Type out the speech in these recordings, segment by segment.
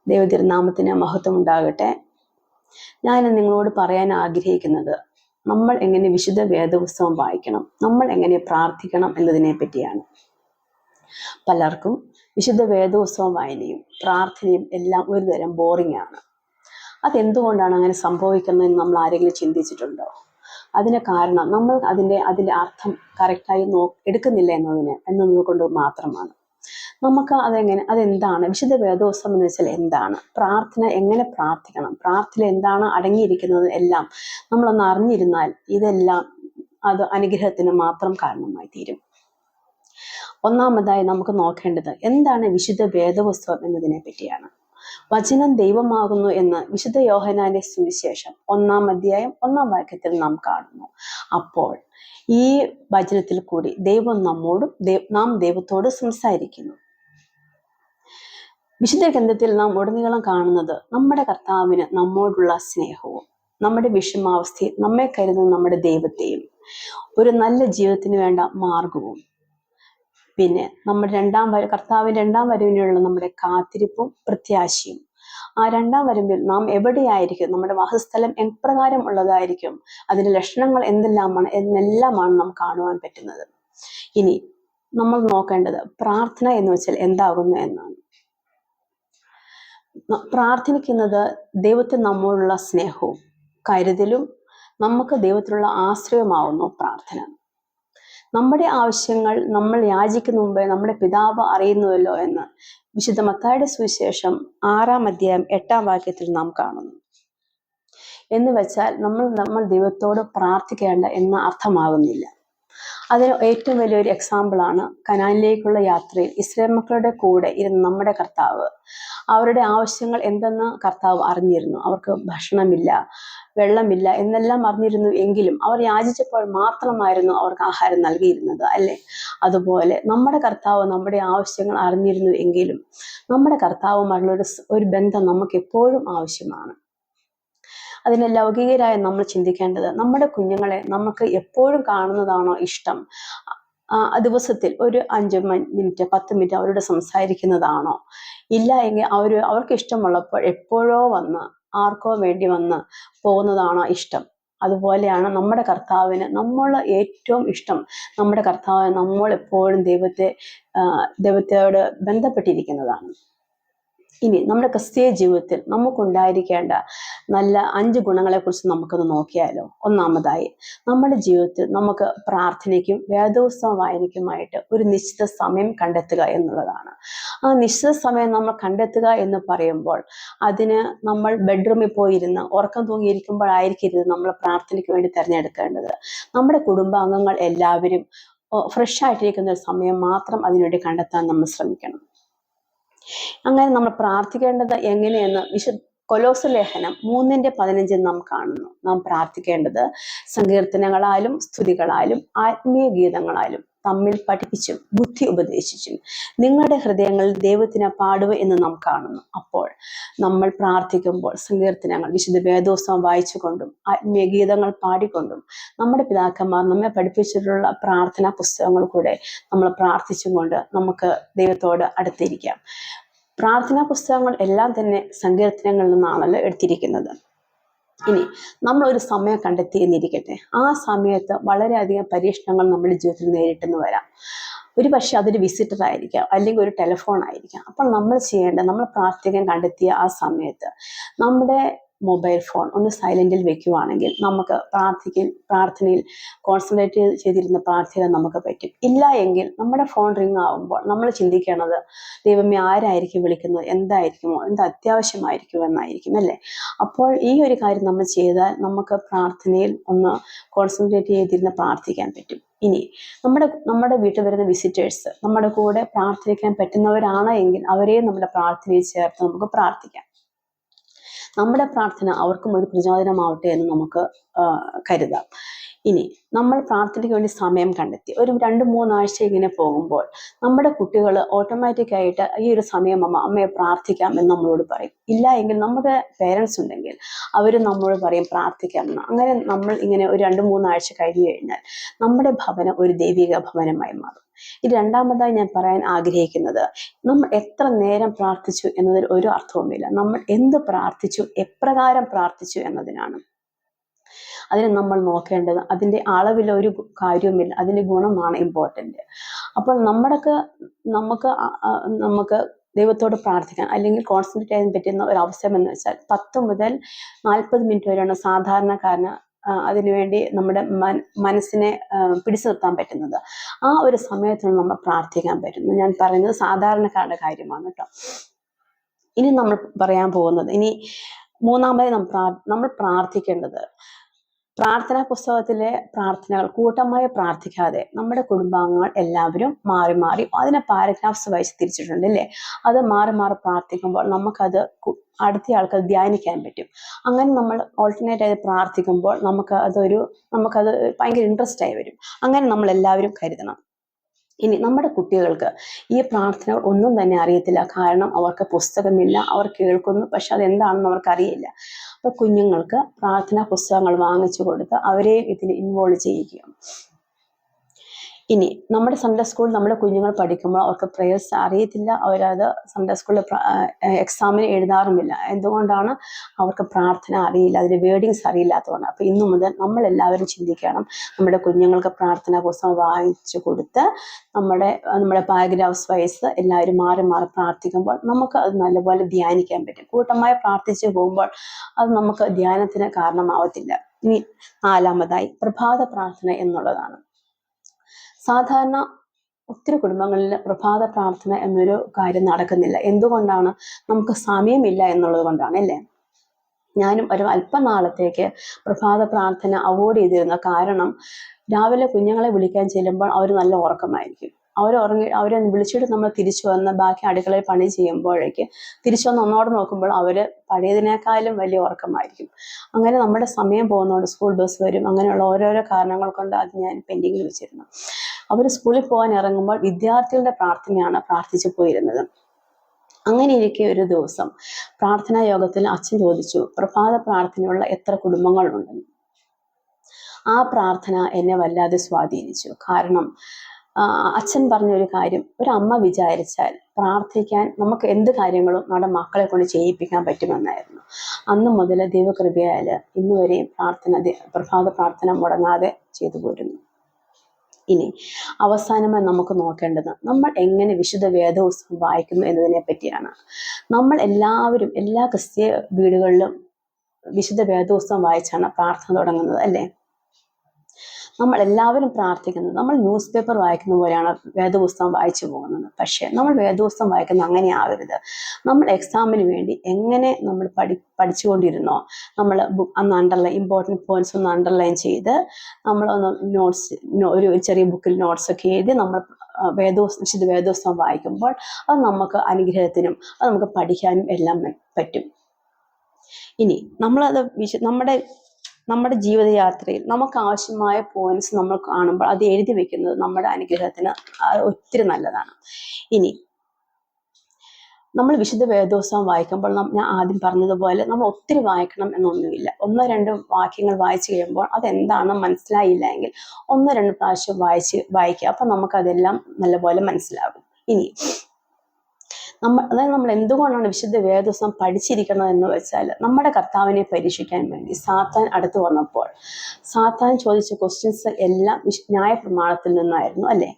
ദൈവതിരുനാമത്തിന് മഹത്വം ഉണ്ടാകട്ടെ. ഞാൻ നിങ്ങളോട് പറയാൻ ആഗ്രഹിക്കുന്നത് നമ്മൾ എങ്ങനെ വിശുദ്ധ വേദപുസ്തകം വായിക്കണം, നമ്മൾ എങ്ങനെ പ്രാർത്ഥിക്കണം എന്നതിനെ പറ്റിയാണ്. പലർക്കും വിശുദ്ധ വേദപുസ്തകം വായനയും പ്രാർത്ഥനയും എല്ലാം ഒരു തരം ബോറിംഗ് ആണ്. അതെന്തുകൊണ്ടാണ് അങ്ങനെ സംഭവിക്കുന്നതെന്ന് നമ്മൾ ആരെങ്കിലും ചിന്തിച്ചിട്ടുണ്ടോ? അതിന് കാരണം നമ്മൾ അതിൻ്റെ അർത്ഥം കറക്റ്റായി എടുക്കുന്നില്ല എന്നതുകൊണ്ട് മാത്രമാണ്. നമുക്ക് അതെന്താണ് വിശുദ്ധ വേദപുസ്തകം എന്ന് വെച്ചാൽ എന്താണ്, പ്രാർത്ഥന എങ്ങനെ പ്രാർത്ഥിക്കണം, പ്രാർത്ഥന എന്താണ് അടങ്ങിയിരിക്കുന്നത് എല്ലാം നമ്മളൊന്ന് അറിഞ്ഞിരുന്നാൽ ഇതെല്ലാം അത് അനുഗ്രഹത്തിന് മാത്രം കാരണമായി തീരും. ഒന്നാമതായി നമുക്ക് നോക്കേണ്ടത് എന്താണ് വിശുദ്ധ വേദപുസ്തകം എന്നതിനെ പറ്റിയാണ്. വചനം ദൈവമാകുന്നു എന്ന് വിശുദ്ധ യോഹന്നാന്റെ സുവിശേഷം 1-ാം അധ്യായം 1-ാം വാക്യത്തിൽ നാം കാണുന്നു. അപ്പോൾ ഈ വചനത്തിൽ കൂടി ദൈവം നാം ദൈവത്തോട് സംസാരിക്കുന്നു. വിശുദ്ധ ഗ്രന്ഥത്തിൽ നാം ഉടനീളം കാണുന്നത് നമ്മുടെ കർത്താവിന് നമ്മോടുള്ള സ്നേഹവും നമ്മുടെ വിഷമാവസ്ഥയിൽ നമ്മെ കരുതുന്ന നമ്മുടെ ദൈവത്തെയും ഒരു നല്ല ജീവിതത്തിന് വേണ്ട മാർഗവും പിന്നെ നമ്മുടെ കർത്താവിന്റെ രണ്ടാം വരവിനുള്ള നമ്മുടെ കാത്തിരിപ്പും പ്രത്യാശയും. ആ രണ്ടാം വരവിൽ നാം എവിടെയായിരിക്കും, നമ്മുടെ വാസസ്ഥലം എപ്രകാരം ഉള്ളതായിരിക്കും, അതിന്റെ ലക്ഷണങ്ങൾ എന്നെല്ലാമാണ് നാം കാണുവാൻ പറ്റുന്നത്. ഇനി നമ്മൾ നോക്കേണ്ടത് പ്രാർത്ഥന എന്ന് വെച്ചാൽ എന്താകുന്നു എന്നാണ്. പ്രാർത്ഥിക്കുന്നത് ദൈവത്തിന് നമ്മോടുള്ള സ്നേഹവും കരുതലും നമുക്ക് ദൈവത്തിലുള്ള ആശ്രയമാവുന്നു പ്രാർത്ഥന. നമ്മുടെ ആവശ്യങ്ങൾ നമ്മൾ യാചിക്കുന്ന മുമ്പേ നമ്മുടെ പിതാവ് അറിയുന്നുവല്ലോ എന്ന് വിശുദ്ധ മത്തായിയുടെ സുവിശേഷം 6-ാം അധ്യായം 8-ാം വാക്യത്തിൽ നാം കാണുന്നു. എന്ന് വെച്ചാൽ നമ്മൾ ദൈവത്തോട് പ്രാർത്ഥിക്കേണ്ട എന്ന് അർത്ഥമാകുന്നില്ല. അതിന് ഏറ്റവും വലിയൊരു എക്സാമ്പിളാണ് കനാനിലേക്കുള്ള യാത്രയിൽ ഇസ്രായേൽ മക്കളുടെ കൂടെ ഇരുന്ന് നമ്മുടെ കർത്താവ് അവരുടെ ആവശ്യങ്ങൾ എന്തെന്ന് കർത്താവ് അറിഞ്ഞിരുന്നു. അവർക്ക് ഭക്ഷണമില്ല, വെള്ളമില്ല എന്നെല്ലാം അറിഞ്ഞിരുന്നു. എങ്കിലും അവർ യാചിച്ചപ്പോൾ മാത്രമായിരുന്നു അവർക്ക് ആഹാരം നൽകിയിരുന്നത്, അല്ലേ? അതുപോലെ നമ്മുടെ കർത്താവ് നമ്മുടെ ആവശ്യങ്ങൾ അറിഞ്ഞിരുന്നു എങ്കിലും നമ്മുടെ കർത്താവുമായുള്ള ഒരു ബന്ധം നമുക്ക് എപ്പോഴും ആവശ്യമാണ്. അതിനെ ലൗകികരായ നമ്മൾ ചിന്തിക്കേണ്ടത് നമ്മുടെ കുഞ്ഞുങ്ങളെ നമുക്ക് എപ്പോഴും കാണുന്നതാണോ ഇഷ്ടം, ദിവസത്തിൽ ഒരു 5 മിനിറ്റ് 10 മിനിറ്റ് അവരോട് സംസാരിക്കുന്നതാണോ, ഇല്ല എങ്കിൽ അവർക്ക് ഇഷ്ടമുള്ളപ്പോൾ എപ്പോഴോ ആർക്കോ വേണ്ടി പോകുന്നതാണോ ഇഷ്ടം. അതുപോലെയാണ് നമ്മുടെ കർത്താവിന് ഏറ്റവും ഇഷ്ടം നമ്മുടെ കർത്താവിന് നമ്മൾ എപ്പോഴും ദൈവത്തോട് ബന്ധപ്പെട്ടിരിക്കുന്നതാണ്. ഇനി നമ്മുടെ ക്രിസ്തീയ ജീവിതത്തിൽ നമുക്കുണ്ടായിരിക്കേണ്ട നല്ല 5 ഗുണങ്ങളെക്കുറിച്ച് നമുക്കൊന്ന് നോക്കിയാലോ. ഒന്നാമതായി, നമ്മുടെ ജീവിതത്തിൽ നമുക്ക് പ്രാർത്ഥനയ്ക്കും വേദപുസ്തക വായനയ്ക്കുമായിട്ട് ഒരു നിശ്ചിത സമയം കണ്ടെത്തുക എന്നുള്ളതാണ്. ആ നിശ്ചിത സമയം നമ്മൾ കണ്ടെത്തുക എന്ന് പറയുമ്പോൾ അതിന് നമ്മൾ ബെഡ്റൂമിൽ പോയിരുന്ന് ഉറക്കം തൂങ്ങിയിരിക്കുമ്പോഴായിരിക്കരുത് നമ്മൾ പ്രാർത്ഥനയ്ക്ക് വേണ്ടി തിരഞ്ഞെടുക്കേണ്ടത്. നമ്മുടെ കുടുംബാംഗങ്ങൾ എല്ലാവരും ഫ്രഷ് ആയിട്ടിരിക്കുന്ന ഒരു സമയം മാത്രം അതിനുവേണ്ടി കണ്ടെത്താൻ നമ്മൾ ശ്രമിക്കണം. അങ്ങനെ നമ്മൾ പ്രാർത്ഥിക്കേണ്ടത് എങ്ങനെയെന്ന് കൊലോസ്യ ലേഖനം 3:15 നാം കാണുന്നു. നാം പ്രാർത്ഥിക്കേണ്ടത് സങ്കീർത്തനങ്ങളാലും സ്തുതികളാലും ആത്മീയ ഗീതങ്ങളാലും തമ്മിൽ പഠിപ്പിച്ചും ബുദ്ധി ഉപദേശിച്ചും നിങ്ങളുടെ ഹൃദയങ്ങളിൽ ദൈവത്തിന് പാടുക എന്ന് നാം കാണുന്നു. അപ്പോൾ നമ്മൾ പ്രാർത്ഥിക്കുമ്പോൾ സങ്കീർത്തനങ്ങൾ വിശുദ്ധ വേദപുസ്തകം വായിച്ചുകൊണ്ടും ആത്മീയ ഗീതങ്ങൾ പാടിക്കൊണ്ടും നമ്മുടെ പിതാക്കന്മാർ നമ്മെ പഠിപ്പിച്ചിട്ടുള്ള പ്രാർത്ഥനാ പുസ്തകങ്ങൾ കൂടെ നമ്മൾ പ്രാർത്ഥിച്ചും കൊണ്ട് നമുക്ക് ദൈവത്തോട് അടുത്തിരിക്കാം. പ്രാർത്ഥനാ പുസ്തകങ്ങൾ എല്ലാം തന്നെ സങ്കീർത്തനങ്ങളിൽ നിന്നാണല്ലോ എടുത്തിരിക്കുന്നത്. ഇനി നമ്മൾ ഒരു സമയം കണ്ടെത്തി എന്നിരിക്കട്ടെ, ആ സമയത്ത് വളരെയധികം പരീക്ഷണങ്ങൾ നമ്മുടെ ജീവിതത്തിൽ നേരിട്ടെന്ന് വരാം. ഒരു പക്ഷെ അതൊരു വിസിറ്റർ ആയിരിക്കാം, അല്ലെങ്കിൽ ഒരു ടെലിഫോൺ ആയിരിക്കാം. അപ്പോൾ നമ്മൾ നമ്മൾ പ്രാർത്ഥിക്കാൻ കണ്ടെത്തിയ ആ സമയത്ത് നമ്മുടെ മൊബൈൽ ഫോൺ ഒന്ന് സൈലന്റിൽ വെക്കുവാണെങ്കിൽ നമുക്ക് പ്രാർത്ഥനയിൽ കോൺസെൻട്രേറ്റ് ചെയ്തിരുന്ന പ്രാർത്ഥിക്കാൻ നമുക്ക് പറ്റും. ഇല്ല എങ്കിൽ നമ്മുടെ ഫോൺ റിങ് ആവുമ്പോൾ നമ്മൾ ചിന്തിക്കണത് ദൈവമേ ആരായിരിക്കും വിളിക്കുന്നത്, എന്ത് അത്യാവശ്യമായിരിക്കും എന്നായിരിക്കും, അല്ലേ? അപ്പോൾ ഈ ഒരു കാര്യം നമ്മൾ ചെയ്താൽ നമുക്ക് പ്രാർത്ഥനയിൽ ഒന്ന് കോൺസെൻട്രേറ്റ് ചെയ്തിരുന്ന് പ്രാർത്ഥിക്കാൻ പറ്റും. ഇനി നമ്മുടെ വീട്ടിൽ വരുന്ന വിസിറ്റേഴ്സ് നമ്മുടെ കൂടെ പ്രാർത്ഥിക്കാൻ പറ്റുന്നവരാണ് എങ്കിൽ അവരെയും നമ്മുടെ പ്രാർത്ഥനയിൽ ചേർത്ത് നമുക്ക് പ്രാർത്ഥിക്കാം. നമ്മുടെ പ്രാർത്ഥന അവർക്കും ഒരു പ്രചോദനമാവട്ടെ എന്ന് നമുക്ക് കരുതാം. ഇനി നമ്മൾ പ്രാർത്ഥനയ്ക്ക് വേണ്ടി സമയം കണ്ടെത്തി ഒരു 2-3 ആഴ്ച ഇങ്ങനെ പോകുമ്പോൾ നമ്മുടെ കുട്ടികൾ ഓട്ടോമാറ്റിക്കായിട്ട് ഈ ഒരു സമയം അമ്മയെ പ്രാർത്ഥിക്കാം എന്ന് നമ്മളോട് പറയും. ഇല്ല എങ്കിൽ നമ്മുടെ പേരൻസ് ഉണ്ടെങ്കിൽ അവർ നമ്മളോട് പറയും പ്രാർത്ഥിക്കാം എന്ന്. അങ്ങനെ നമ്മൾ ഇങ്ങനെ ഒരു 2-3 ആഴ്ച കഴിഞ്ഞു കഴിഞ്ഞാൽ നമ്മുടെ ഭവനം ഒരു ദൈവിക ഭവനമായി മാറും. ഈ രണ്ടാമതായി ഞാൻ പറയാൻ ആഗ്രഹിക്കുന്നത്, നമ്മൾ എത്ര നേരം പ്രാർത്ഥിച്ചു എന്നതിൽ ഒരു അർത്ഥവുമില്ല. നമ്മൾ എന്ത് പ്രാർത്ഥിച്ചു, എപ്രകാരം പ്രാർത്ഥിച്ചു എന്നതിനാണ്. അതിന് നമ്മൾ നോക്കേണ്ടത് അതിൻ്റെ അളവിലൊരു കാര്യവുമില്ല, അതിൻ്റെ ഗുണമാണ് ഇമ്പോർട്ടൻ്റ്. അപ്പോൾ നമുക്ക് ദൈവത്തോട് പ്രാർത്ഥിക്കാൻ അല്ലെങ്കിൽ കോൺസെൻട്രേറ്റ് ചെയ്യാൻ പറ്റുന്ന ഒരു അവസരം എന്ന് വെച്ചാൽ 10 മുതൽ 40 മിനിറ്റ് വരെയാണ് സാധാരണക്കാരന് അതിനുവേണ്ടി നമ്മുടെ മനസ്സിനെ പിടിച്ചു നിർത്താൻ പറ്റുന്നത്. ആ ഒരു സമയത്താണ് നമ്മൾ പ്രാർത്ഥിക്കാൻ പറ്റുന്നത്. ഞാൻ പറയുന്നത് സാധാരണക്കാരുടെ കാര്യമാണ് കേട്ടോ. ഇനി നമ്മൾ പറയാൻ പോകുന്നത്, ഇനി മൂന്നാമതായി നമ്മൾ പ്രാർത്ഥിക്കേണ്ടത്, പ്രാർത്ഥനാ പുസ്തകത്തിലെ പ്രാർത്ഥനകൾ കൂട്ടമായി പ്രാർത്ഥിക്കാതെ നമ്മുടെ കുടുംബാംഗങ്ങൾ എല്ലാവരും മാറി മാറി അതിനെ പാരഗ്രാഫ്സ് വായിച്ച് തിരിച്ചിട്ടുണ്ട് അല്ലേ. അത് മാറി മാറി പ്രാർത്ഥിക്കുമ്പോൾ നമുക്കത് അടുത്ത ആൾക്ക് ധ്യാനിക്കാൻ പറ്റും. അങ്ങനെ നമ്മൾ ഓൾട്ടർനേറ്റ് ആയി പ്രാർത്ഥിക്കുമ്പോൾ നമുക്കത് ഭയങ്കര ഇൻട്രസ്റ്റ് ആയി വരും. അങ്ങനെ നമ്മൾ എല്ലാവരും കരുതണം. ഇനി നമ്മുടെ കുട്ടികൾക്ക് ഈ പ്രാർത്ഥനകൾ ഒന്നും തന്നെ അറിയത്തില്ല. കാരണം അവർക്ക് പുസ്തകമില്ല, അവർ കേൾക്കുന്നു, പക്ഷെ അതെന്താണെന്ന് അവർക്കറിയില്ല. അപ്പോൾ കുഞ്ഞുങ്ങൾക്ക് പ്രാർത്ഥനാ പുസ്തകങ്ങൾ വാങ്ങിച്ചു കൊടുത്ത് അവരെ ഇതിൽ ഇൻവോൾവ് ചെയ്യുക. ഇനി നമ്മുടെ സൺഡേ സ്കൂളിൽ നമ്മുടെ കുഞ്ഞുങ്ങൾ പഠിക്കുമ്പോൾ അവർക്ക് പ്രേയേഴ്സ് അറിയത്തില്ല. അവരത് സൺഡേ സ്കൂളിൽ എക്സാമിന് എഴുതാറുമില്ല. എന്തുകൊണ്ടാണ്? അവർക്ക് പ്രാർത്ഥന അറിയില്ല, അതിൻ്റെ വേർഡിങ്സ് അറിയില്ലാത്തതുകൊണ്ട്. അപ്പോൾ ഇന്നു മുതൽ നമ്മളെല്ലാവരും ചിന്തിക്കണം, നമ്മുടെ കുഞ്ഞുങ്ങൾക്ക് പ്രാർത്ഥനാ പുസ്തകം വായിച്ചു കൊടുത്ത് നമ്മുടെ പാരഗ്രാഫ്സ് വൈസ് എല്ലാവരും മാറി മാറി പ്രാർത്ഥിക്കുമ്പോൾ നമുക്ക് അത് നല്ലപോലെ ധ്യാനിക്കാൻ പറ്റും. കൂട്ടമായി പ്രാർത്ഥിച്ചു പോകുമ്പോൾ അത് നമുക്ക് ധ്യാനത്തിന് കാരണമാവത്തില്ല. ഇനി നാലാമതായി പ്രഭാത പ്രാർത്ഥന എന്നുള്ളതാണ്. സാധാരണ ഒത്തിരി കുടുംബങ്ങളിൽ പ്രഭാത പ്രാർത്ഥന എന്നൊരു കാര്യം നടക്കുന്നില്ല. എന്തുകൊണ്ടാണ്? നമുക്ക് സമയമില്ല എന്നുള്ളത് കൊണ്ടാണ് അല്ലേ. ഞാനും ഒരു അല്പനാളത്തേക്ക് പ്രഭാത പ്രാർത്ഥന അവോയ്ഡ് ചെയ്തിരുന്ന കാരണം, രാവിലെ കുഞ്ഞുങ്ങളെ വിളിക്കാൻ ചെല്ലുമ്പോൾ അവർ നല്ല ഉറക്കമായിരിക്കും. അവരെ വിളിച്ചിട്ട് നമ്മൾ തിരിച്ചു വന്ന് ബാക്കി അടുക്കളയിൽ പണി ചെയ്യുമ്പോഴേക്ക് തിരിച്ചു വന്ന് ഒന്നോടെ നോക്കുമ്പോൾ അവർ പഴയതിനേക്കാളും വലിയ ഉറക്കമായിരിക്കും. അങ്ങനെ നമ്മുടെ സമയം പോകുന്നതുകൊണ്ട് സ്കൂൾ ബസ് വരും, അങ്ങനെയുള്ള ഓരോരോ കാരണങ്ങൾ കൊണ്ട് അത് ഞാൻ പെൻഡിങ്ങിൽ വെച്ചിരുന്നു. അവർ സ്കൂളിൽ പോകാൻ ഇറങ്ങുമ്പോൾ വിദ്യാർത്ഥികളുടെ പ്രാർത്ഥനയാണ് പ്രാർത്ഥിച്ചു പോയിരുന്നത്. അങ്ങനെ ഇരിക്കെ ഒരു ദിവസം പ്രാർത്ഥനാ യോഗത്തിൽ അച്ഛൻ ചോദിച്ചു, പ്രഭാത പ്രാർത്ഥനയുള്ള എത്ര കുടുംബങ്ങളുണ്ടെന്ന്. ആ പ്രാർത്ഥന എന്നെ വല്ലാതെ സ്വാധീനിച്ചു. കാരണം അച്ഛൻ പറഞ്ഞൊരു കാര്യം, ഒരമ്മ വിചാരിച്ചാൽ പ്രാർത്ഥിക്കാൻ നമുക്ക് എന്ത് കാര്യങ്ങളും നമ്മുടെ മക്കളെ കൊണ്ട് ചെയ്യിപ്പിക്കാൻ പറ്റുമെന്നായിരുന്നു. അന്ന് മുതൽ ദൈവകൃപയാൽ ഇന്നുവരെയും പ്രഭാത പ്രാർത്ഥന മുടങ്ങാതെ ചെയ്തു പോരുന്നു. ഇനി അവസാനമായി നമുക്ക് നോക്കേണ്ടത്, നമ്മൾ എങ്ങനെ വിശുദ്ധ വേദപുസ്തകം വായിക്കുന്നു എന്നതിനെ പറ്റിയാണ്. നമ്മൾ എല്ലാവരും എല്ലാ ക്രിസ്തീയ വീടുകളിലും വിശുദ്ധ വേദപുസ്തകം വായിച്ചാണ് പ്രാർത്ഥന തുടങ്ങുന്നത് അല്ലേ. നമ്മൾ എല്ലാവരും പ്രാർത്ഥിക്കുന്നത്, നമ്മൾ ന്യൂസ് പേപ്പർ വായിക്കുന്ന പോലെയാണ് വേദപുസ്തകം വായിച്ചു പോകുന്നത്. പക്ഷേ നമ്മൾ വേദപുസ്തകം വായിക്കുന്നത് അങ്ങനെ ആവരുത്. നമ്മൾ എക്സാമിന് വേണ്ടി എങ്ങനെ നമ്മൾ പഠിച്ചുകൊണ്ടിരുന്നോ, നമ്മൾ അന്ന് ഇമ്പോർട്ടൻറ്റ് പോയിന്റ്സ് ഒന്ന് അണ്ടർലൈൻ ചെയ്ത് നമ്മളൊന്ന് ഒരു ചെറിയ ബുക്കിൽ നോട്ട്സൊക്കെ എഴുതി നമ്മൾ വിശുദ്ധ വേദപുസ്തകം വായിക്കുമ്പോൾ അത് നമുക്ക് അനുഗ്രഹത്തിനും അത് നമുക്ക് പഠിക്കാനും എല്ലാം പറ്റും. ഇനി നമ്മളത് നമ്മുടെ ജീവിതയാത്രയിൽ നമുക്ക് ആവശ്യമായ പോയിന്റ്സ് നമ്മൾ കാണുമ്പോൾ അത് എഴുതി വെക്കുന്നത് നമ്മുടെ അനുഗ്രഹത്തിന് ഒത്തിരി നല്ലതാണ്. ഇനി നമ്മൾ വിശുദ്ധ വേദപുസ്തകം വായിക്കുമ്പോൾ ഞാൻ ആദ്യം പറഞ്ഞതുപോലെ നമ്മൾ ഒത്തിരി വായിക്കണം എന്നൊന്നുമില്ല. 1-2 വാക്യങ്ങൾ വായിച്ചു കഴിയുമ്പോൾ അതെന്താണെന്ന് മനസ്സിലായില്ല എങ്കിൽ 1-2 പ്രാവശ്യം വായിക്കുക. അപ്പം നമുക്കതെല്ലാം നല്ലപോലെ മനസ്സിലാകും. ഇനി നമ്മൾ എന്തുകൊണ്ടാണ് വിശുദ്ധ വേദപുസ്തകം പഠിച്ചിരിക്കുന്നത് എന്ന് വെച്ചാൽ, നമ്മുടെ കർത്താവിനെ പരീക്ഷിക്കാൻ വേണ്ടി സാത്താൻ അടുത്ത് വന്നപ്പോൾ സാത്താൻ ചോദിച്ച ക്വസ്റ്റ്യൻസ് എല്ലാം ന്യായപ്രമാണത്തിൽ നിന്നായിരുന്നു അല്ലേ.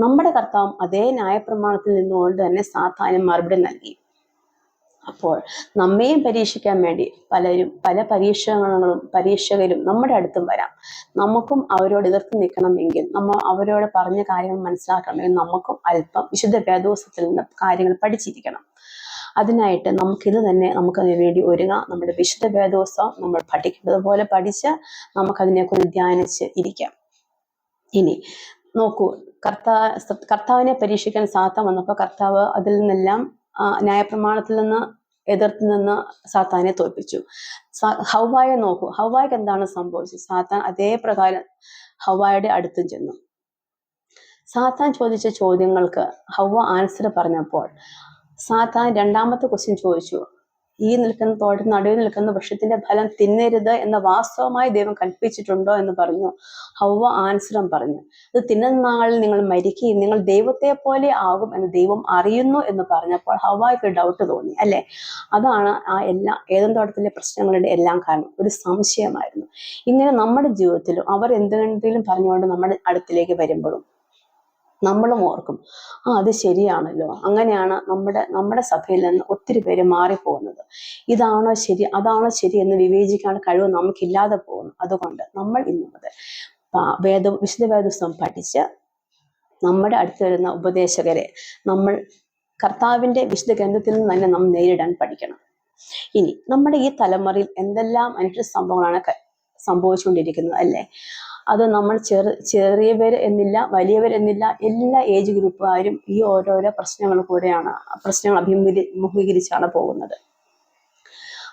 നമ്മുടെ കർത്താവും അതേ ന്യായപ്രമാണത്തിൽ നിന്നുകൊണ്ട് തന്നെ സാത്താനും മറുപടി നൽകി. അപ്പോൾ നമ്മയും പരീക്ഷിക്കാൻ വേണ്ടി പല പരീക്ഷകരും നമ്മുടെ അടുത്തും വരാം. നമുക്കും അവരോട് എതിർത്ത് നിൽക്കണമെങ്കിൽ, നമ്മൾ അവരോട് പറഞ്ഞ കാര്യങ്ങൾ മനസ്സിലാക്കണമെങ്കിൽ നമുക്കും അല്പം വിശുദ്ധ വേദപുസ്തകത്തിൽ നിന്ന് കാര്യങ്ങൾ പഠിച്ചിരിക്കണം. അതിനായിട്ട് നമുക്കതിനു വേണ്ടി ഒരുങ്ങാം. നമ്മുടെ വിശുദ്ധ വേദപുസ്തകം നമ്മൾ പഠിക്കുന്നത് പോലെ പഠിച്ച് നമുക്കതിനെക്കുറിച്ച് ധ്യാനിച്ച് ഇരിക്കാം. ഇനി നോക്കൂ, കർത്താവിനെ പരീക്ഷിക്കാൻ സാത്താൻ വന്നപ്പോൾ കർത്താവ് അതിൽ നിന്നെല്ലാം ന്യായപ്രമാണത്തിൽ നിന്ന് എതിർത്ത് നിന്ന് സാത്താനെ തോൽപ്പിച്ചു. ഹവ്വായെ നോക്കൂ, ഹവ്വായ്ക്ക് എന്താണ് സംഭവിച്ചത്? സാത്താൻ അതേ പ്രകാരം ഹവ്വായുടെ അടുത്തും ചെന്നു. സാത്താൻ ചോദിച്ച ചോദ്യങ്ങൾക്ക് ഹവ്വ ആൻസർ പറഞ്ഞപ്പോൾ സാത്താൻ രണ്ടാമത്തെ ക്വസ്റ്റ്യൻ ചോദിച്ചു, ഈ നിൽക്കുന്ന തോട്ടത്തിന് നടുവിൽ നിൽക്കുന്ന വൃക്ഷത്തിന്റെ ഫലം തിന്നരുത് എന്ന വാസ്തവമായി ദൈവം കൽപ്പിച്ചിട്ടുണ്ടോ എന്ന് പറഞ്ഞു. ഹവ്വ ആൻസറും പറഞ്ഞു, ഇത് തിന്നുന്ന നാളിൽ നിങ്ങൾ മരിക്കുകയും നിങ്ങൾ ദൈവത്തെ പോലെ ആകും എന്ന് ദൈവം അറിയുന്നു എന്ന് പറഞ്ഞപ്പോൾ ഹവ്വായ്ക്ക് ഡൗട്ട് തോന്നി, അല്ലെ? അതാണ് ആ എല്ലാ ഏദൻ തോട്ടത്തിലെ പ്രശ്നങ്ങളുടെ എല്ലാം കാരണം, ഒരു സംശയമായിരുന്നു. ഇങ്ങനെ നമ്മുടെ ജീവിതത്തിലും അവർ എന്തെങ്കിലും പറഞ്ഞുകൊണ്ട് നമ്മുടെ അടുത്തിലേക്ക് വരുമ്പോഴും നമ്മളും ഓർക്കും, അത് ശരിയാണല്ലോ, അങ്ങനെയാണ് നമ്മുടെ സഭയിൽ നിന്ന് ഒത്തിരി പേര് മാറിപ്പോകുന്നത്. ഇതാണോ ശരി, അതാണോ ശരി എന്ന് വിവേചിക്കാനുള്ള കഴിവ് നമുക്കില്ലാതെ പോകുന്നു. അതുകൊണ്ട് നമ്മൾ ഇന്നു മുതൽ വിശുദ്ധ വേദപുസ്തകം പഠിച്ച് നമ്മുടെ അടുത്ത് വരുന്ന ഉപദേശകരെ നമ്മൾ കർത്താവിന്റെ വിശുദ്ധ ഗ്രന്ഥത്തിൽ നിന്ന് തന്നെ നമ്മൾ നേരിടാൻ പഠിക്കണം. ഇനി നമ്മുടെ ഈ തലമുറയിൽ എന്തെല്ലാം അനുഷ്ഠ സംഭവങ്ങളാണ് സംഭവിച്ചുകൊണ്ടിരിക്കുന്നത്, അല്ലേ? അത് നമ്മൾ ചെറിയവർ എന്നില്ല, വലിയവർ എന്നില്ല, എല്ലാ ഏജ് ഗ്രൂപ്പുകാരും ഈ ഓരോരോ പ്രശ്നങ്ങൾ അഭിമുഖീകരിച്ചാണ് പോകുന്നത്.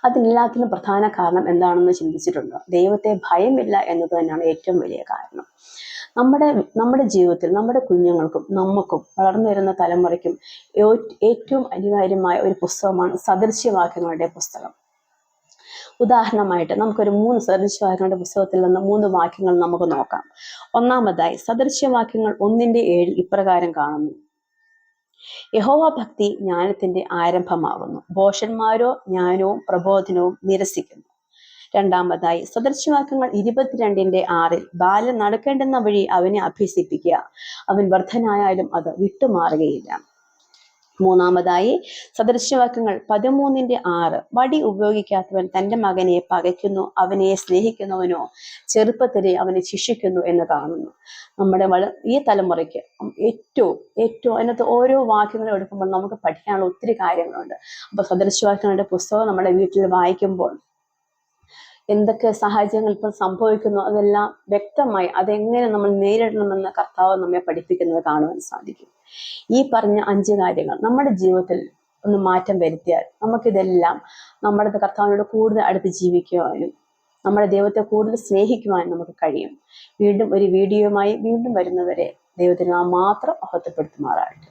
അതിനെല്ലാത്തിനും പ്രധാന കാരണം എന്താണെന്ന് ചിന്തിച്ചിട്ടുണ്ടോ? ദൈവത്തെ ഭയമില്ല എന്നത് തന്നെയാണ് ഏറ്റവും വലിയ കാരണം. നമ്മുടെ ജീവിതത്തിൽ നമ്മുടെ കുഞ്ഞുങ്ങൾക്കും നമുക്കും വളർന്നു വരുന്ന തലമുറയ്ക്കും ഏറ്റവും അനിവാര്യമായ ഒരു പുസ്തകമാണ് സദൃശ്യവാക്യങ്ങളുടെ പുസ്തകം. ഉദാഹരണമായിട്ട് നമുക്കൊരു 3 സദൃശ്യവാക്യങ്ങളുടെ പുസ്തകത്തിൽ നിന്ന് 3 വാക്യങ്ങൾ നമുക്ക് നോക്കാം. ഒന്നാമതായി സദൃശ്യവാക്യങ്ങൾ 1:7 ഇപ്രകാരം കാണുന്നു: യഹോവ ഭക്തി ജ്ഞാനത്തിന്റെ ആരംഭമാകുന്നു, ഭോഷന്മാരോ ജ്ഞാനവും പ്രബോധനവും നിരസിക്കുന്നു. രണ്ടാമതായി സദൃശ്യവാക്യങ്ങൾ 22:6 ബാലൻ നടക്കേണ്ടുന്ന വഴി അവനെ അഭ്യസിപ്പിക്കുക, അവൻ വൃദ്ധനായാലും അത് വിട്ടുമാറുകയില്ല. മൂന്നാമതായി സദൃശ്യവാക്യങ്ങൾ 13:6 വടി ഉപയോഗിക്കാത്തവൻ തൻ്റെ മകനെ പകയ്ക്കുന്നു, അവനെ സ്നേഹിക്കുന്നവനോ ചെറുപ്പത്തിലെ അവനെ ശിക്ഷിക്കുന്നു എന്ന് കാണുന്നു. നമ്മുടെ ഈ തലമുറയ്ക്ക് ഏറ്റവും അതിനകത്ത് ഓരോ വാക്യങ്ങളും എടുക്കുമ്പോൾ നമുക്ക് പഠിക്കാനുള്ള ഒത്തിരി കാര്യങ്ങളുണ്ട്. അപ്പോൾ സദൃശ്യവാക്യങ്ങളുടെ പുസ്തകം നമ്മുടെ വീട്ടിൽ വായിക്കുമ്പോൾ എന്തൊക്കെ സാഹചര്യങ്ങൾ ഇപ്പോൾ സംഭവിക്കുന്നു അതെല്ലാം വ്യക്തമായി അതെങ്ങനെ നമ്മൾ നേരിടണമെന്ന് കർത്താവ് നമ്മെ പഠിപ്പിക്കുന്നത് കാണുവാൻ സാധിക്കും. ഈ പറഞ്ഞ 5 കാര്യങ്ങൾ നമ്മുടെ ജീവിതത്തിൽ ഒന്ന് മാറ്റം വരുത്തിയാൽ നമുക്കിതെല്ലാം നമ്മുടെ കർത്താവിനോട് കൂടുതൽ അടുത്ത് ജീവിക്കുവാനും നമ്മുടെ ദൈവത്തെ കൂടുതൽ സ്നേഹിക്കുവാനും നമുക്ക് കഴിയും. വീണ്ടും ഒരു വീഡിയോയുമായി വീണ്ടും വരുന്നവരെ ദൈവത്തിന് നാം മാത്രം മഹത്വപ്പെടുത്തുമാറാകട്ടെ.